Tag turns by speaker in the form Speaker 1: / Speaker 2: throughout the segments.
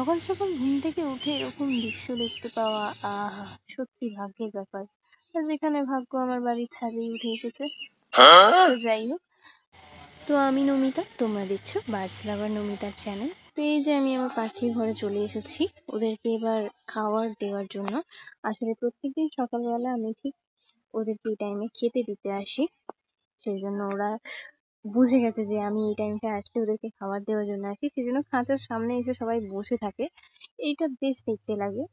Speaker 1: সকাল সকাল ঘুম থেকে উঠে এরকম দৃশ্য দেখতে পাওয়া, আহা, সত্যি ভাগ্যের ব্যাপার। আর যেখানে ভাগ্য আমার বাড়ির ছাদেই উঠে এসেছে। তো যাই হোক, তো আমি নমিতা, তোমরা দেখছো বার্ডস লাভার নমিতার চ্যানেল। তো এই যে আমি আমার পাখির ঘরে চলে এসেছি ওদেরকে এবার খাবার দেওয়ার জন্য। আসলে প্রত্যেকদিন সকালবেলা আমি ঠিক ওদেরকে এই টাইমে খেতে দিতে আসি। সেই জন্য ওরা বুঝে গেছে যে আমি এই টাইমটা আসলে ওদেরকে খাবার দেওয়ার জন্য আসি, সেই জন্য খাঁচার সামনে এসে সবাই বসে থাকে। এইটা বেশ দেখতে লাগে।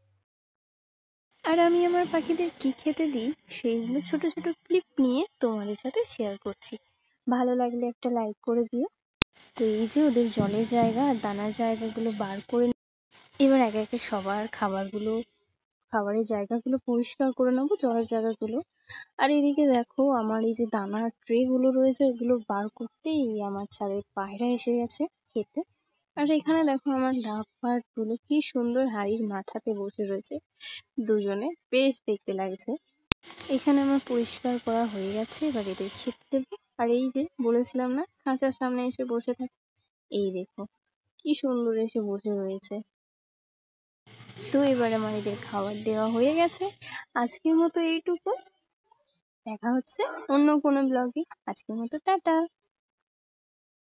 Speaker 1: আর আমি আমার পাখিদের কি খেতে দিই সেইগুলো ছোট ছোট ক্লিপ নিয়ে তোমাদের সাথে শেয়ার করছি। ভালো লাগলে একটা লাইক করে দিও। তো এই যে ওদের জলের জায়গা আর দানার জায়গাগুলো বার করে এবার একে একে সবার খাবারের জায়গাগুলো পরিষ্কার করে নেবো, জলের জায়গাগুলো। আর এদিকে দেখো আমার এই যে দানার ট্রে গুলো রয়েছে ওগুলো বার করতেই আমার ছাদের পায়রা এসে গেছে খেতে। আর এখানে দেখো আমার লাভ বার্ড গুলো কি সুন্দর হাড়ির মাথাতে বসে রয়েছে, দুজনে বেশ দেখতে লাগছে। এখানে আমার পরিষ্কার করা হয়ে গেছে, এবার এদের খেতে দেবো। আর এই যে বলেছিলাম না খাঁচার সামনে এসে বসে থাকে, এই দেখো কি সুন্দর এসে বসে রয়েছে। তো এবার আমার এদের খাবার দেওয়া হয়ে গেছে। আজকের মতো এইটুকু। দেখা হচ্ছে অন্য কোনো ব্লগে। আজকের মতো টাটা।